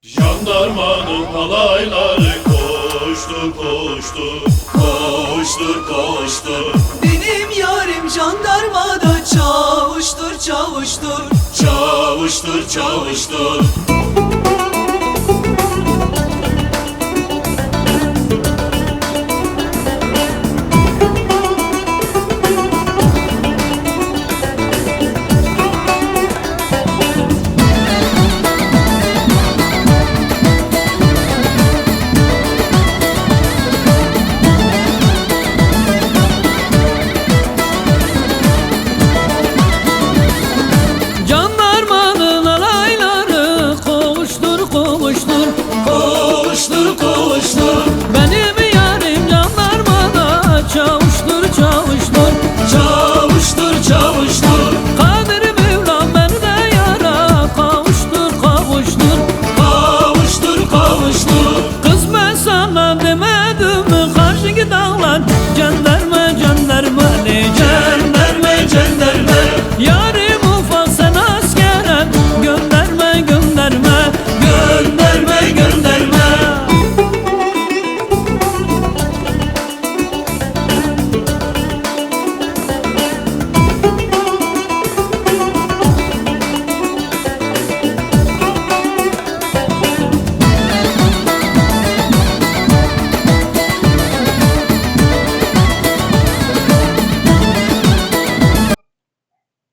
Jandarmanın alayları koştur koştur, koştur koştur. Benim yarim jandarmada çavuştur çavuştur. Çavuştur çavuştur. Jandarmanın alayları kovuştur kovuştur, Kovuştur kovuştur. benim yarim jandarmada çavuştur çavuştur. Çavuştur çavuştur. Kadir Mevlam beni de yara kavuştur kavuştur.